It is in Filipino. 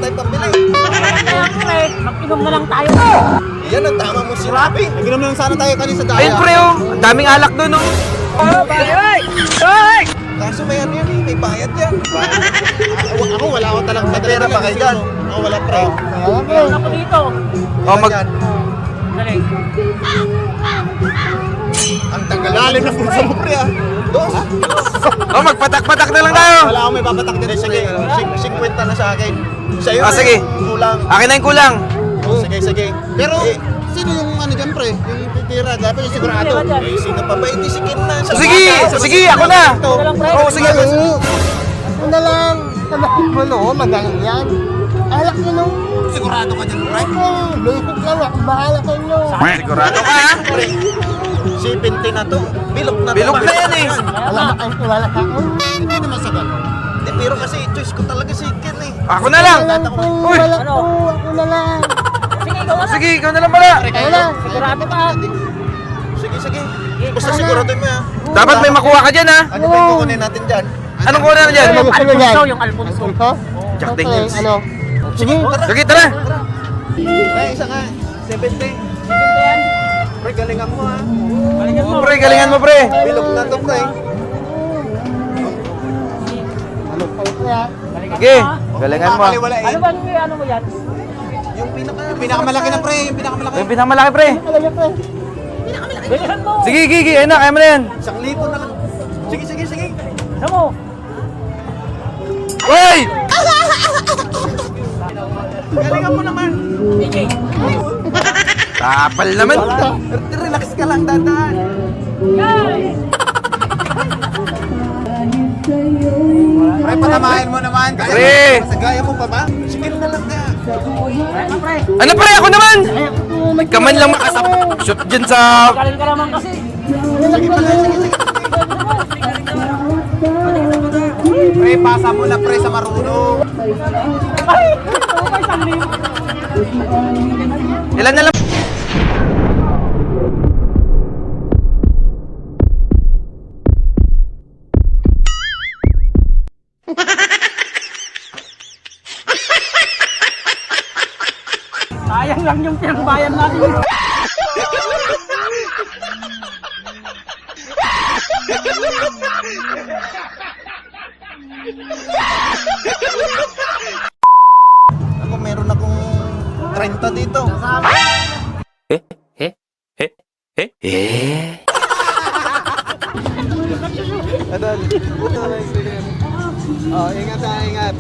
tayong pambili. Kaya pre, mag-inom na lang tayo. Yan ang tama mo sinabi. Nag-inom lang sana tayo kanina sa daya. Ayun pre oh, ang daming alak doon oh. Kaso may ano yan eh, may bayad yan. Ako wala ako talagang pera pa kayo dyan. Ako wala pre. Meron ako dito. Oh, mag... Dali. Ang tagal lalim na pulsa mo pre ah. Dos. Oh, magpatak-patak na lang tayo. Wala akong may papatak din. Sige, 50 na sa akin. Sa'yo Ah, sige. Kulang. Akin na yung kulang. Sige, sige. Pero, sino yung ano dyan pre? Yung titira, dapat yung sigurado. Eh, sino pa ba? Hindi si Ken na. Sige, sige, ako na. Ito lang pre. Oh, sige. Ano na lang, sabahin mo no, magaling yan. Alak nyo no. Sigurado ka dyan, pre? Basic lang, ako bahala sa inyo. Sigurado ka ha? Pre, 70 na to. Bilog na to. Bilog na yan eh. Wala ba kayong tiwala sa akin? Hindi naman sa ganun. Hindi, pero kasi choice ko talaga si Ken eh. Ako na lang. Uy. Wala po, ako na lang. Sige, ikaw na. Sige, ikaw na lang pala. Ako na. Sigurado ka. Sige, sige. Basta sigurado mo ah. Dapat may makuha ka dyan ha. Ano ba yung kukunin natin dyan? Anong kuha na dyan? Ano yan? Alfonso, yung Alfonso. Alfonso? Jack Okay, Daniels. Ano? Sige, tara. Sige, tara. Ay, isa nga. 70. Pre, galingan mo ah. Balikan mo. Pre, galingan mo pre. Bilog na to, pre. Ano pa ito ya? Balikan Sige, mo, ha? galingan mo. Ano ba ano mo yan? Yung pinakamalaki na pre, yung pinakamalaki. Yung pinakamalaki pre. Alam niyo po. Bilihan mo. Sige, Gigi, ayun na, kaya mo na yan. 1,000 na lang. Sige, sige, sige. Ano mo? Uy! Galingan mo naman. Sige. Kapal naman. Relax ka lang, dadaan. Pre, patamahin mo naman. Pre. Gaya mo pa ba? Sige na lang na. Ano pre, ako naman. May kaman lang makasap-shoot dyan sa... Galing ka naman kasi. Sige pala, sige, sige. Pre, pasa mo na pre sa marunong. Ay! Okay, sanlim. Ilan na lang? Sayang lang yung pinagbayan natin. Ako, meron akong 30 dito. Adol. Oh, ingat ha, ingat.